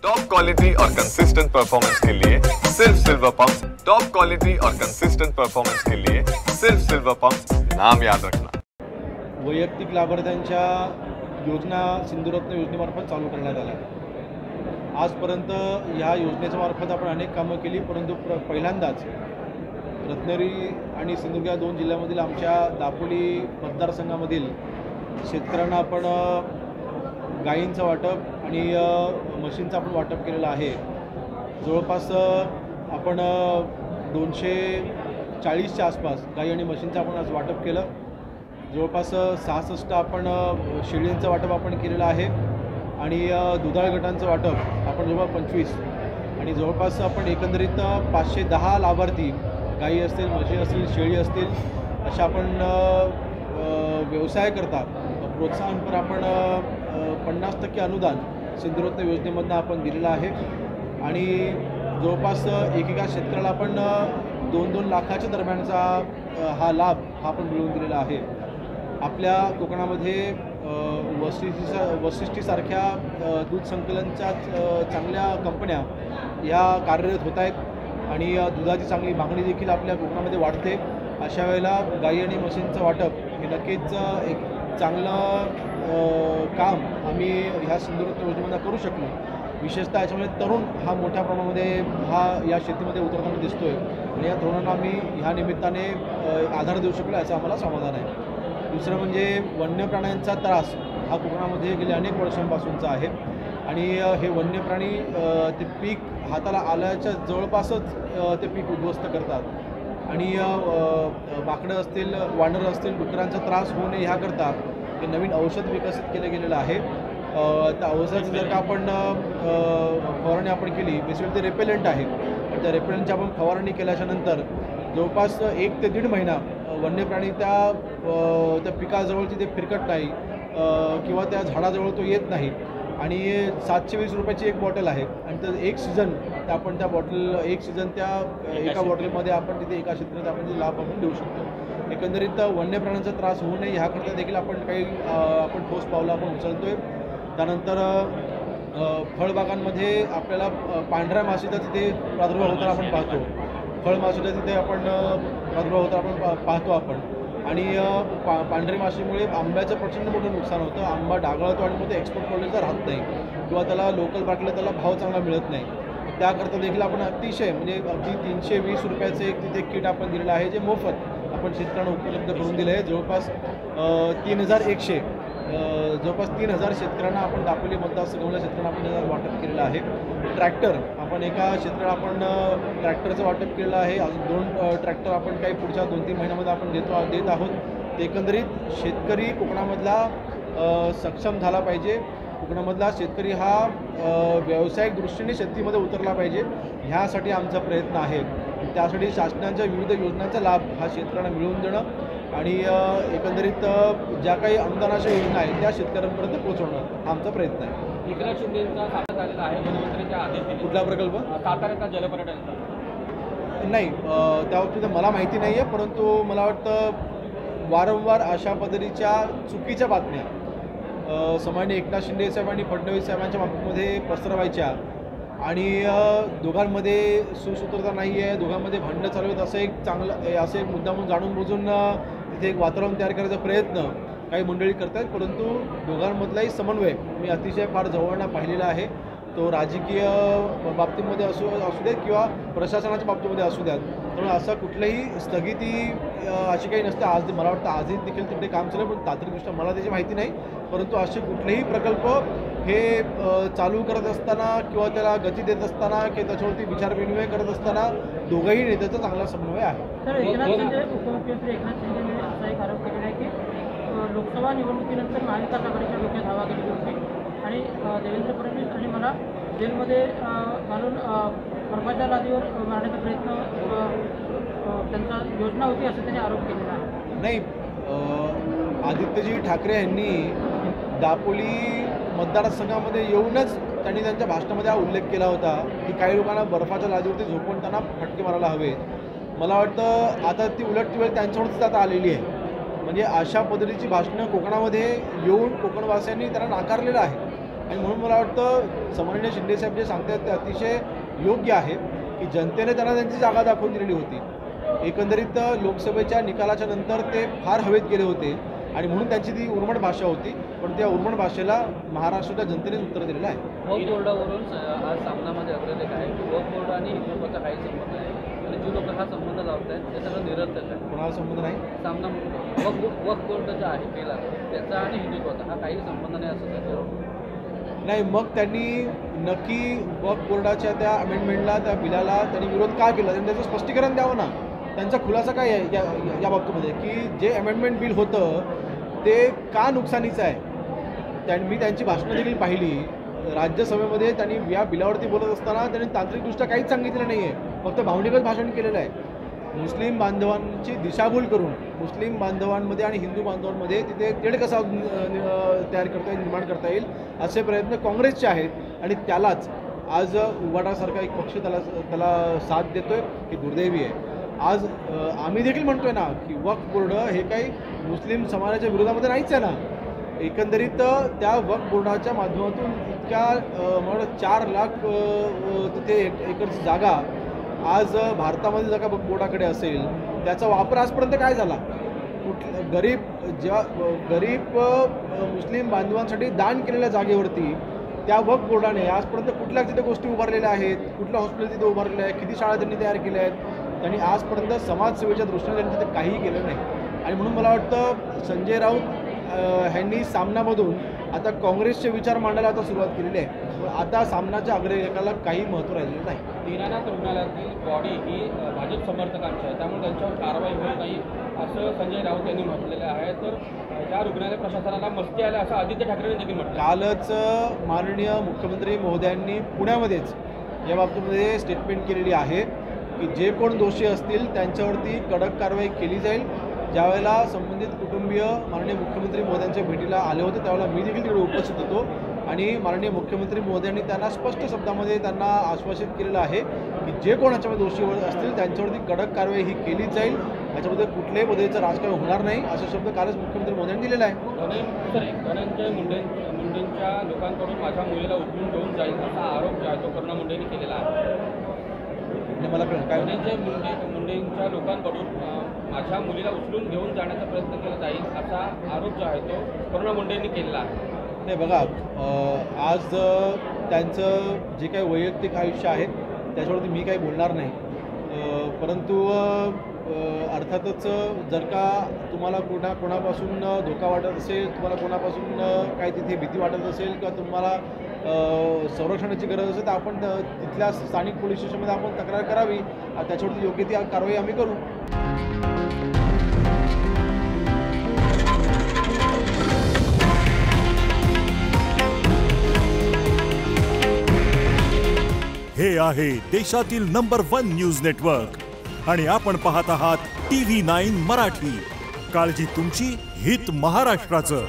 Top quality और consistent performance के लिए सिर्फ सिल्वर पंप्स। टॉप क्वालिटी और कंसिस्टेंट परफॉर्मेंस के लिए सिर्फ सिल्वर पंप्स, नाम याद रखना। वैयक्तिक लाभार्थ्यांच्या योजना सिंधुरत्न योजनेमार्फत चालू करण्यात आल्या। आजपर्यंत ह्या योजनेच्या मार्फत आपण अनेक कामं केली, परंतु पहिल्यांदाच रत्नागिरी आणि सिंधुदुर्ग या दोन जिल्ह्यामधील आमच्या दापोली मतदारसंघामधील शेतकऱ्यांना आपण गायींचं वाटप आणि म्हशींचं आपण वाटप केलेलं आहे। जवळपास आपण 240च्या आसपास गायी आणि म्हशींचं आपण आज वाटप केलं। जवळपास 66 आपण शेळींचं वाटप आपण केलेलं आहे आणि दुधाळ गटांचं वाटप आपण जवळ 25 आणि जवळपास आपण एकंदरीत 510 लाभार्थी गायी असतील, म्हशी असतील, शेळी असतील अशा आपण व्यवसाय करता प्रोत्साहनपर आपण 50% अनुदान सिंधुरत्न योजनेमधून आपण दिलेलं आहे आणि जवळपास एकेका शेतकऱ्याला आपण 2-2 लाखाच्या दरम्यानचा हा लाभ आपण मिळवून दिलेला आहे। आपल्या कोकणामध्ये वशिष्ठीसारख्या दूध संकलनच्या चांगल्या कंपन्या या कार्यरत होत आहेत आणि दुधाची चांगली मागणी देखील आपल्या कोकणामध्ये वाढते। अशा वेळेला गायी आणि म्हशींचं वाटप हे नक्कीच एक चांगलं काम आम्ही ह्या सिंधुरत्न योजनेमध्ये करू शकलो। विशेषतः याच्यामुळे तरुण हा मोठ्या प्रमाणामध्ये या शेतीमध्ये उतरताना दिसतोय आणि या तरुणांना आम्ही ह्या निमित्ताने आधार देऊ शकलो याचं आम्हाला समाधान आहे। दुसरं म्हणजे वन्य प्राण्यांचा त्रास हा कोकणामध्ये गेल्या अनेक वर्षांपासूनचा आहे आणि हे वन्य प्राणी ते पीक हाताला आल्याच्या जवळपासच ते पीक उद्ध्वस्त करतात आणि माकडं असतील, वानरं असतील, डुकरांचा त्रास होऊ नये ह्याकरता हे नवीन औषध विकसित केलं गेलेलं आहे। त्या औषधाची जर का आपण फवारणी आपण केली, बेसिकली ते रेपेलंट आहे आणि त्या रेपेलंटची आपण फवारणी केल्याच्यानंतर जवळपास 1 ते 1.5 महिना वन्य प्राणी त्या पिकाजवळची ते फिरकत नाही किंवा त्या झाडाजवळ तो येत नाही आणि 720 रुपयाची एक बॉटल आहे आणि तर एक सीझन आपण त्या बॉटल एक सीझन त्या एका बॉटलमध्ये आपण तिथे एका क्षेत्रात आपण ते लाभ आपण देऊ शकतो। एकंदरीत वन्य प्राण्यांचा त्रास होऊ नये ह्याकरता देखील आपण काही आपण ठोस पावलं आपण उचलतोय। त्यानंतर फळबागांमध्ये आपल्याला पांढऱ्या माशीचा तिथे प्रादुर्भाव होताना आपण पाहतो, फळमाशीचा तिथे आपण प्रादुर्भाव होताना आपण पाहतो आपण आणि पांढरी माशीमुळे आंब्याचं प्रचंड मोठं नुकसान होतं। आंबा डागाळतो आणि मग ते एक्सपोर्ट क्वालिटीचा राहत नाही किंवा त्याला लोकल मार्केटला त्याला भाव चांगला मिळत नाही। त्याकरता देखील आपण अतिशय म्हणजे अगदी 320 रुपयाचे एक तिथे किट आपण दिलेलं आहे जे मोफत आपण शेतकऱ्यांना उपलब्ध करून दिलं आहे। जवळपास 3100 जवळपास 3000 शेतकऱ्यांना आपण दापोली मतदारसंघामधल्या शेतकऱ्यांना आपण वाटप केलेलं आहे। ट्रॅक्टर आपण एका क्षेत्राला आपण ट्रॅक्टरचं वाटप केलेलं आहे। अजून 2 ट्रॅक्टर आपण काही पुढच्या 2-3 महिन्यामध्ये आपण देत आहोत। एकंदरीत शेतकरी कोकणामधला सक्षम झाला पाहिजे, कोकणामधला शेतकरी हा व्यावसायिक दृष्टीने शेतीमध्ये उतरला पाहिजे ह्यासाठी आमचा प्रयत्न आहे। त्यासाठी शासनाच्या विविध योजनांचा लाभ हा शेतकऱ्यांना मिळवून देणं आणि एकंदरीत ज्या काही अनुदानाच्या योजना आहेत त्या शेतकऱ्यांपर्यंत पोहोचवणं हा आमचा प्रयत्न आहे। एकनाथ शिंदेंचा सामना झालेला आहे मुख्यमंत्र्यांच्या आदेश। कुठला प्रकल्प? साताऱ्याचा जलपर्यटनचा नाही, त्या बाबतीत मला माहिती नाही आहे, परंतु मला वाटतं वारंवार अशा पद्धतीच्या चुकीच्या बातम्या सामान्य एकनाथ शिंदे साहेब आणि फडणवीस साहेबांच्या बाबतीमध्ये पसरवायच्या आणि दोघांमध्ये सुसूत्रता नाही आहे, दोघांमध्ये भांडणं चालू आहेत असं एक मुद्दा म्हणून जाणून बुजून तिथे एक वातावरण तयार करायचा प्रयत्न काही मंडळी करत आहेत। परंतु दोघांमधलाही समन्वय मी अतिशय फार जवळनं पाहिलेला आहे। तो राजकीय बाबतीमध्ये असू देत किंवा प्रशासनाच्या बाबतीमध्ये असू द्यात, त्यामुळे असं कुठलंही स्थगिती अशी काही नसते। आज मला वाटतं आजही देखील तिकडे काम चालू आहे, पण तांत्रिकदृष्ट्या मला त्याची माहिती नाही, परंतु असे कुठलेही प्रकल्प हे चालू करत असताना किंवा त्याला गती देत असताना किंवा त्याच्यावरती विचारविनिमय करत असताना दोघंही नेत्याचा चांगला समन्वय आहे। तर उपमुख्यमंत्री एकनाथ शिंदे असा एक आरोप केलेला आहे की लोकसभा निवडणुकीनंतर महाविकास आघाडीच्या डोक्यात हवा गेली होती आणि देवेंद्र फडणवीस आणि मला जेलमध्ये घालून कर्माच्या लादीवर मारण्याचा प्रयत्न त्यांचा योजना होती असं त्यांनी आरोप केलेला आहे। नाही, आदित्यजी ठाकरे यांनी दापोली मतदारसंघामध्ये येऊनच त्यांनी त्यांच्या भाषणामध्ये हा उल्लेख केला होता की काही लोकांना बर्फाच्या लादीवरती झोपून त्यांना फटके मारायला हवे। मला वाटतं आता ती उलट वेळ त्यांच्यावरतीच आता आलेली आहे। म्हणजे अशा पद्धतीची भाषणं कोकणामध्ये येऊन कोकणवासियांनी त्यांना नाकारलेलं आहे आणि म्हणून मला वाटतं सन्माननीय शिंदेसाहेब जे सांगतात ते अतिशय योग्य आहे की जनतेने त्यांना त्यांची जागा दाखवून दिलेली होती. एकंदरीत लोकसभेच्या निकालाच्या नंतर ते फार हवेत गेले होते आणि म्हणून त्यांची ती उर्मट भाषा होती, पण त्या उर्मट भाषेला महाराष्ट्राच्या जनतेनेच उत्तर दिलेलं आहे. वक्फ बोर्डावरून आज सामनामध्ये अग्रलेख आहे की वक्फ बोर्ड आणि हिंदुत्वाचा काही संबंध नाही आणि जे लोक हा संबंध लावत आहेत ते सगळं निरर्थक आहे. कोणाला संबंध नाही. सामना वक्फ बोर्ड जो आहे केला त्याचा आणि हिंदुत्वाचा हा काही संबंध नाही असं त्याच्यावर नाही. मग त्यांनी नक्की वक्फ बोर्डाच्या त्या अमेंडमेंटला त्या बिलाला त्यांनी विरोध का केला त्यांनी त्याचं स्पष्टीकरण द्यावं ना. त्यांचा खुलासा काय आहे या बाबतीमध्ये की जे अमेंडमेंट बिल होतं ते का नुकसानीचं आहे. मी त्यांची भाषणं देखील पाहिली राज्यसभेमध्ये. त्यांनी या बिलावरती बोलत असताना त्यांनी तांत्रिकदृष्ट्या काहीच सांगितलं नाही आहे, फक्त भावनिकच भाषण केलेलं आहे. मुस्लिम बांधवांची दिशाभूल करून मुस्लिम बांधवांमध्ये आणि हिंदू बांधवांमध्ये तिथे तेढ कसा तयार करता येईल, निर्माण करता येईल असे प्रयत्न काँग्रेसचे आहेत आणि त्यालाच आज उबाटासारखा एक पक्ष त्याला साथ देतोय ही दुर्दैवी आहे. आज आम्ही देखील म्हणतोय ना की वक्फ बोर्ड हे काही मुस्लिम समाजाच्या विरोधामध्ये नाहीच आहे ना. एकंदरीत त्या वक्फ बोर्डाच्या माध्यमातून इतक्या मला 4 लाख तिथे एकरची जागा आज भारतामध्ये जर का वक्फ बोर्डाकडे असेल त्याचा वापर आजपर्यंत काय झाला. गरीब मुस्लिम बांधवांसाठी दान केलेल्या जागेवरती त्या वक्फ बोर्डाने आजपर्यंत कुठल्या तिथे गोष्टी उभारलेल्या आहेत, कुठलं हॉस्पिटल तिथे उभारलेलं आहे, किती शाळा त्यांनी तयार केल्या आहेत. त्यांनी आजपर्यंत समाजसेवेच्या दृष्टीने त्यांनी तिथे काहीही केलं नाही. आणि म्हणून मला वाटतं संजय राऊत ह्यांनी सामनामधून आता काँग्रेसचे विचार मांडायला आता सुरुवात केलेली आहे. आता सामनाच्या अग्रलेखाला काही महत्त्व राहिलेलं नाही. दीनानाथ रुग्णालयातील बॉडी ही भाजप समर्थकांची आहे त्यामुळे त्यांच्यावर कारवाई होत नाही असं संजय राऊत यांनी म्हटलेलं आहे. तर या रुग्णालय प्रशासनाला मस्ती आल्या असं आदित्य ठाकरेंनी देखील म्हटलं. कालच माननीय मुख्यमंत्री महोदयांनी पुण्यामध्येच या बाबतीमध्ये स्टेटमेंट केलेली आहे की जे कोण दोषी असतील त्यांच्यावरती कडक कारवाई केली जाईल. ज्यावेळेला संबंधित कुटुंबीय माननीय मुख्यमंत्री महोदयांच्या भेटीला आले होते त्यावेळेला मी देखील तिकडे उपस्थित होतो आणि माननीय मुख्यमंत्री महोदयांनी त्यांना स्पष्ट शब्दामध्ये त्यांना आश्वासित केलेलं आहे की जे कोण याच्यामध्ये दोषी असतील त्यांच्यावरती कडक कारवाई ही केलीच जाईल. याच्यामध्ये कुठल्याही पद्धतीचं राजकारण होणार नाही असा शब्द कालच मुख्यमंत्री महोदयांनी दिलेला आहे. धनंजय मुंडेंच्या लोकांकडून माझ्या मुलीला उचलून घेऊन जाईल असा आरोप जो आहे तो करुणा मुंडेंनी केलेला आहे. मला काय धनंजय मुंडेंच्या लोकांकडून माझ्या मुलीला उचलून घेऊन जाण्याचा प्रयत्न केला जाईल असा आरोप जो आहे तो करुणा मुंडेंनी केलेला आहे. नाही बघा, आज त्यांचं जे काही वैयक्तिक आयुष्य आहे त्याच्यावरती मी काही बोलणार नाही. परंतु अर्थातच जर का तुम्हाला कोणापासून धोका वाटत असेल, तुम्हाला कोणापासून काही तिथे भीती वाटत असेल किंवा तुम्हाला संरक्षणाची गरज असेल तर आपण तिथल्या स्थानिक पोलीस स्टेशनमध्ये आपण तक्रार करावी. त्याच्यावरती योग्य ती कारवाई आम्ही करू. हे आहे देशातील नंबर 1 न्यूज नेटवर्क आणि आपण पाहत आहात TV9 मराठी. काळजी तुमची, हित महाराष्ट्राचं.